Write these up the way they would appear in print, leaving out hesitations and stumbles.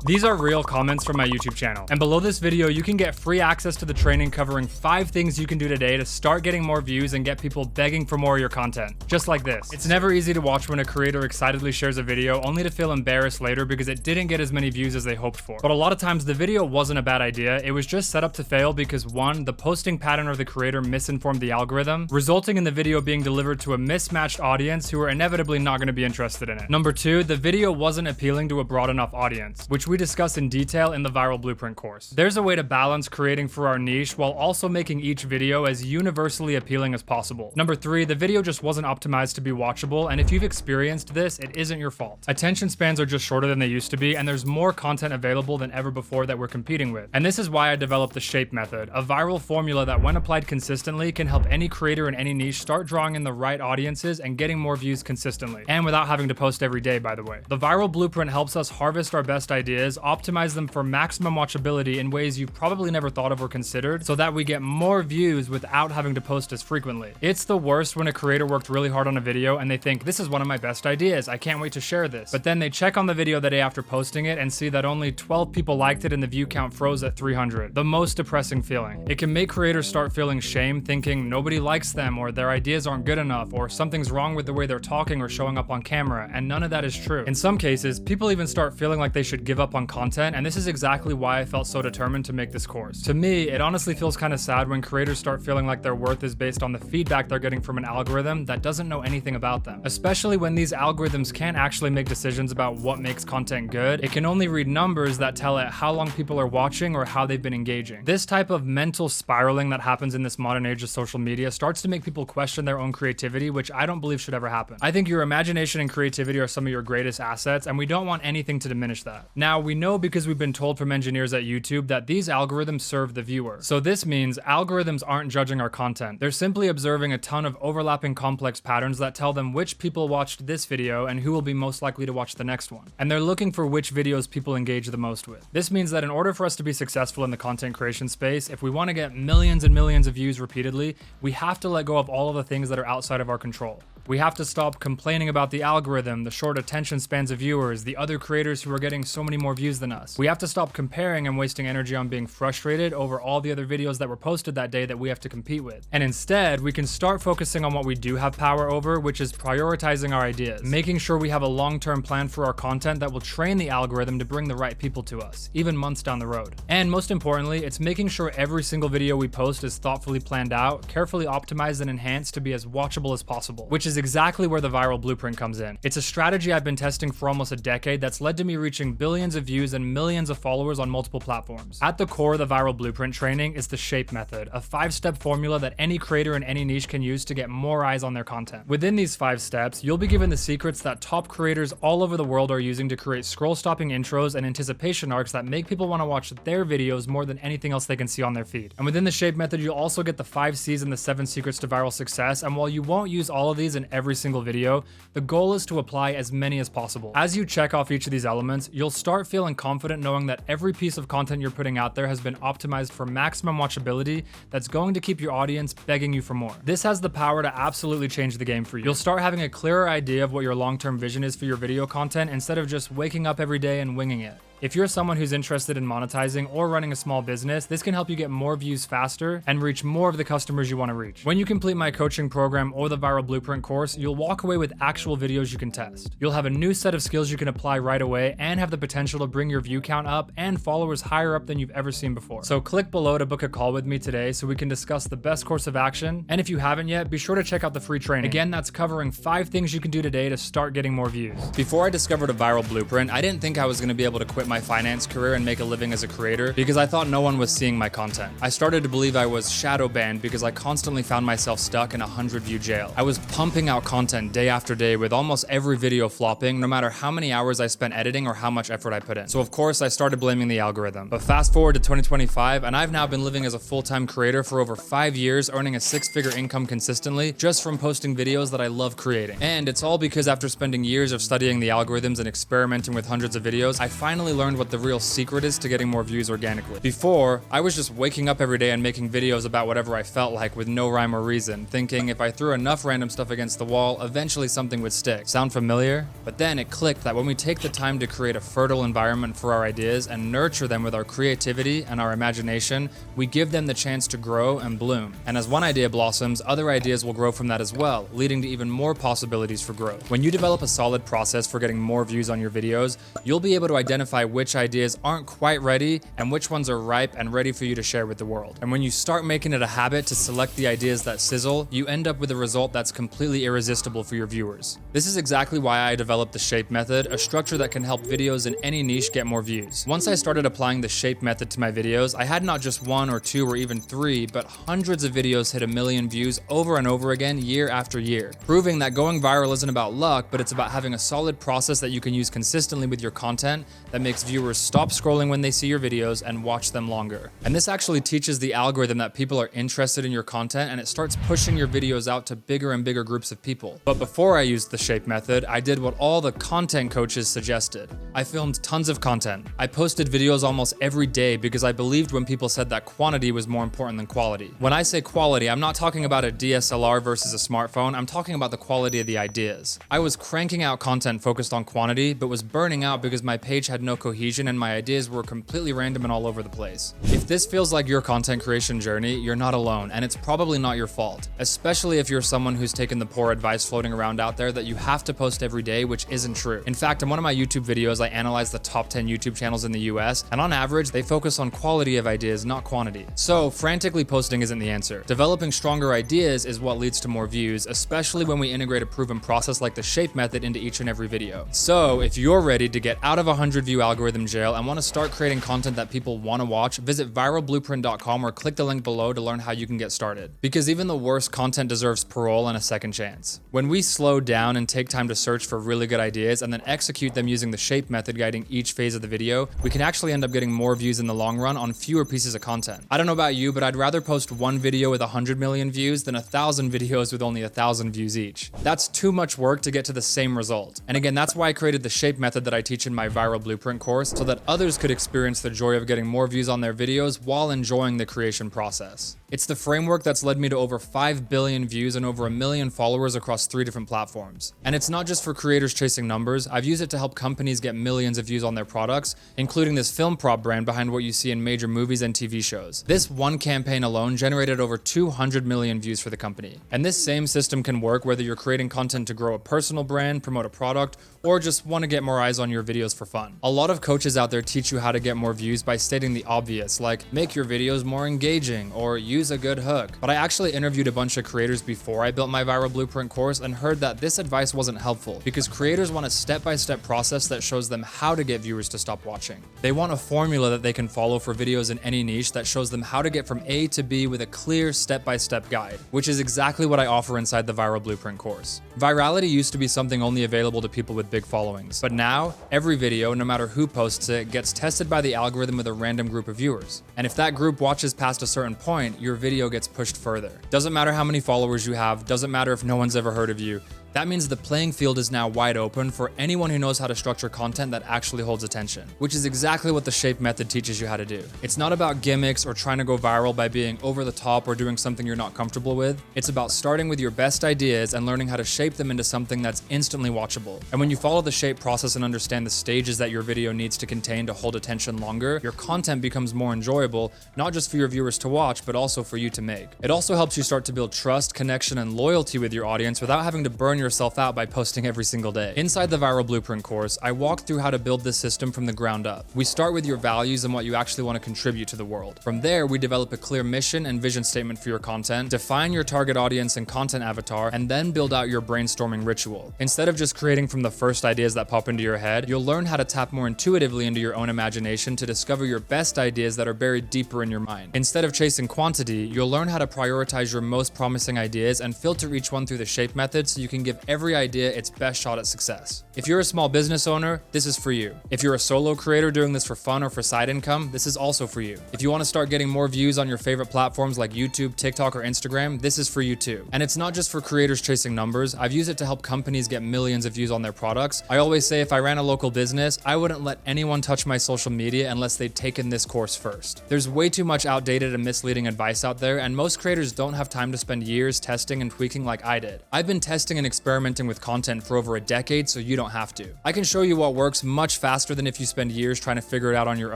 These are real comments from my YouTube channel. And below this video, you can get free access to the training covering 5 things you can do today to start getting more views and get people begging for more of your content. Just like this. It's never easy to watch when a creator excitedly shares a video only to feel embarrassed later because it didn't get as many views as they hoped for. But a lot of times the video wasn't a bad idea, it was just set up to fail because 1, the posting pattern or the creator misinformed the algorithm, resulting in the video being delivered to a mismatched audience who are inevitably not going to be interested in it. Number 2, the video wasn't appealing to a broad enough audience, which we discuss in detail in the Viral Blueprint course. There's a way to balance creating for our niche while also making each video as universally appealing as possible. Number 3, the video just wasn't optimized to be watchable, and if you've experienced this, it isn't your fault. Attention spans are just shorter than they used to be, and there's more content available than ever before that we're competing with. And this is why I developed the SHAPE method, a viral formula that when applied consistently can help any creator in any niche start drawing in the right audiences and getting more views consistently, and without having to post every day, by the way. The Viral Blueprint helps us harvest our best ideas, optimize them for maximum watchability in ways you probably never thought of or considered, so that we get more views without having to post as frequently. It's the worst when a creator worked really hard on a video and they think, this is one of my best ideas, I can't wait to share this. But then they check on the video the day after posting it and see that only 12 people liked it and the view count froze at 300. The most depressing feeling. It can make creators start feeling shame, thinking nobody likes them, or their ideas aren't good enough, or something's wrong with the way they're talking or showing up on camera, and none of that is true. In some cases, people even start feeling like they should give up on content, and this is exactly why I felt so determined to make this course. To me, it honestly feels kind of sad when creators start feeling like their worth is based on the feedback they're getting from an algorithm that doesn't know anything about them. Especially when these algorithms can't actually make decisions about what makes content good. It can only read numbers that tell it how long people are watching or how they've been engaging. This type of mental spiraling that happens in this modern age of social media starts to make people question their own creativity, which I don't believe should ever happen. I think your imagination and creativity are some of your greatest assets, and we don't want anything to diminish that. Now, we know because we've been told from engineers at YouTube that these algorithms serve the viewer. So this means algorithms aren't judging our content. They're simply observing a ton of overlapping complex patterns that tell them which people watched this video and who will be most likely to watch the next one. And they're looking for which videos people engage the most with. This means that in order for us to be successful in the content creation space, if we want to get millions and millions of views repeatedly, we have to let go of all of the things that are outside of our control. We have to stop complaining about the algorithm, the short attention spans of viewers, the other creators who are getting so many more views than us. We have to stop comparing and wasting energy on being frustrated over all the other videos that were posted that day that we have to compete with. And instead, we can start focusing on what we do have power over, which is prioritizing our ideas, making sure we have a long-term plan for our content that will train the algorithm to bring the right people to us, even months down the road. And most importantly, it's making sure every single video we post is thoughtfully planned out, carefully optimized and enhanced to be as watchable as possible, which is exactly where the Viral Blueprint comes in. It's a strategy I've been testing for almost a decade that's led to me reaching billions of views and millions of followers on multiple platforms. At the core of the Viral Blueprint training is the SHAPE method, a 5-step formula that any creator in any niche can use to get more eyes on their content. Within these 5 steps, you'll be given the secrets that top creators all over the world are using to create scroll-stopping intros and anticipation arcs that make people want to watch their videos more than anything else they can see on their feed. And within the SHAPE method, you'll also get the 5 C's and the 7 secrets to viral success, and while you won't use all of these in every single video, the goal is to apply as many as possible. As you check off each of these elements, you'll start feeling confident knowing that every piece of content you're putting out there has been optimized for maximum watchability that's going to keep your audience begging you for more. This has the power to absolutely change the game for you. You'll start having a clearer idea of what your long-term vision is for your video content instead of just waking up every day and winging it. If you're someone who's interested in monetizing or running a small business, this can help you get more views faster and reach more of the customers you want to reach. When you complete my coaching program or the Viral Blueprint course, you'll walk away with actual videos you can test. You'll have a new set of skills you can apply right away and have the potential to bring your view count up and followers higher up than you've ever seen before. So click below to book a call with me today so we can discuss the best course of action. And if you haven't yet, be sure to check out the free training. Again, that's covering 5 things you can do today to start getting more views. Before I discovered a Viral Blueprint, I didn't think I was going to be able to quit my finance career and make a living as a creator because I thought no one was seeing my content. I started to believe I was shadow banned because I constantly found myself stuck in a 100-view jail. I was pumping out content day after day with almost every video flopping, no matter how many hours I spent editing or how much effort I put in. So of course I started blaming the algorithm. But fast forward to 2025 and I've now been living as a full-time creator for over 5 years, earning a 6-figure income consistently just from posting videos that I love creating. And it's all because after spending years of studying the algorithms and experimenting with hundreds of videos, I finally learned what the real secret is to getting more views organically. Before, I was just waking up every day and making videos about whatever I felt like with no rhyme or reason, thinking if I threw enough random stuff against the wall, eventually something would stick. Sound familiar? But then it clicked that when we take the time to create a fertile environment for our ideas and nurture them with our creativity and our imagination, we give them the chance to grow and bloom. And as one idea blossoms, other ideas will grow from that as well, leading to even more possibilities for growth. When you develop a solid process for getting more views on your videos, you'll be able to identify which ideas aren't quite ready and which ones are ripe and ready for you to share with the world. And when you start making it a habit to select the ideas that sizzle, you end up with a result that's completely irresistible for your viewers. This is exactly why I developed the shape method, a structure that can help videos in any niche get more views. Once I started applying the shape method to my videos, I had not just 1 or 2 or even 3, but hundreds of videos hit 1 million views over and over again year after year, proving that going viral isn't about luck, but it's about having a solid process that you can use consistently with your content that makes viewers stop scrolling when they see your videos and watch them longer. And this actually teaches the algorithm that people are interested in your content, and it starts pushing your videos out to bigger and bigger groups of people. But before I used the shape method, I did what all the content coaches suggested. I filmed tons of content. I posted videos almost every day because I believed when people said that quantity was more important than quality. When I say quality, I'm not talking about a DSLR versus a smartphone, I'm talking about the quality of the ideas. I was cranking out content focused on quantity, but was burning out because my page had no cohesion and my ideas were completely random and all over the place. If this feels like your content creation journey, you're not alone, and it's probably not your fault, especially if you're someone who's taken the poor advice floating around out there that you have to post every day, which isn't true. In fact, in one of my YouTube videos, I analyzed the top 10 YouTube channels in the US, and on average, they focus on quality of ideas, not quantity. So, frantically posting isn't the answer. Developing stronger ideas is what leads to more views, especially when we integrate a proven process like the shape method into each and every video. So, if you're ready to get out of 100 view algorithm jail and want to start creating content that people want to watch, visit viralblueprint.com or click the link below to learn how you can get started. Because even the worst content deserves parole and a second chance. When we slow down and take time to search for really good ideas and then execute them using the shape method guiding each phase of the video, we can actually end up getting more views in the long run on fewer pieces of content. I don't know about you, but I'd rather post one video with 100 million views than 1,000 videos with only 1,000 views each. That's too much work to get to the same result. And again, that's why I created the shape method that I teach in my Viral Blueprint course, so that others could experience the joy of getting more views on their videos while enjoying the creation process. It's the framework that's led me to over 5 billion views and over 1 million followers across 3 different platforms. And it's not just for creators chasing numbers, I've used it to help companies get millions of views on their products, including this film prop brand behind what you see in major movies and TV shows. This one campaign alone generated over 200 million views for the company. And this same system can work whether you're creating content to grow a personal brand, promote a product, or just want to get more eyes on your videos for fun. A lot of coaches out there teach you how to get more views by stating the obvious, like make your videos more engaging or use a good hook. But I actually interviewed a bunch of creators before I built my Viral Blueprint course and heard that this advice wasn't helpful because creators want a step-by-step process that shows them how to get viewers to stop watching. They want a formula that they can follow for videos in any niche that shows them how to get from A to B with a clear step-by-step guide, which is exactly what I offer inside the Viral Blueprint course. Virality used to be something only available to people with big followings, but now every video, no matter who posts it, gets tested by the algorithm with a random group of viewers. And if that group watches past a certain point, your video gets pushed further. Doesn't matter how many followers you have, doesn't matter if no one's ever heard of you. That means the playing field is now wide open for anyone who knows how to structure content that actually holds attention, which is exactly what the shape method teaches you how to do. It's not about gimmicks or trying to go viral by being over the top or doing something you're not comfortable with. It's about starting with your best ideas and learning how to shape them into something that's instantly watchable. And when you follow the shape process and understand the stages that your video needs to contain to hold attention longer, your content becomes more enjoyable, not just for your viewers to watch, but also for you to make. It also helps you start to build trust, connection, and loyalty with your audience without having to burn yourself out by posting every single day. Inside the Viral Blueprint course, I walk through how to build this system from the ground up. We start with your values and what you actually want to contribute to the world. From there, we develop a clear mission and vision statement for your content, define your target audience and content avatar, and then build out your brainstorming ritual. Instead of just creating from the first ideas that pop into your head, you'll learn how to tap more intuitively into your own imagination to discover your best ideas that are buried deeper in your mind. Instead of chasing quantity, you'll learn how to prioritize your most promising ideas and filter each one through the shape method so you can give every idea its best shot at success. If you're a small business owner, this is for you. If you're a solo creator doing this for fun or for side income, this is also for you. If you want to start getting more views on your favorite platforms like YouTube, TikTok, or Instagram, this is for you too. And it's not just for creators chasing numbers. I've used it to help companies get millions of views on their products. I always say if I ran a local business, I wouldn't let anyone touch my social media unless they'd taken this course first. There's way too much outdated and misleading advice out there, and most creators don't have time to spend years testing and tweaking like I did. I've been testing and experimenting with content for over a decade, so you don't have to. I can show you what works much faster than if you spend years trying to figure it out on your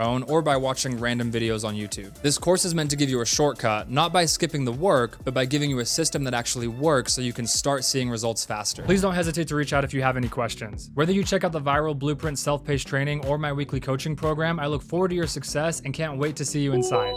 own or by watching random videos on YouTube. This course is meant to give you a shortcut, not by skipping the work, but by giving you a system that actually works so you can start seeing results faster. Please don't hesitate to reach out if you have any questions. Whether you check out the Viral Blueprint self-paced training or my weekly coaching program, I look forward to your success and can't wait to see you inside.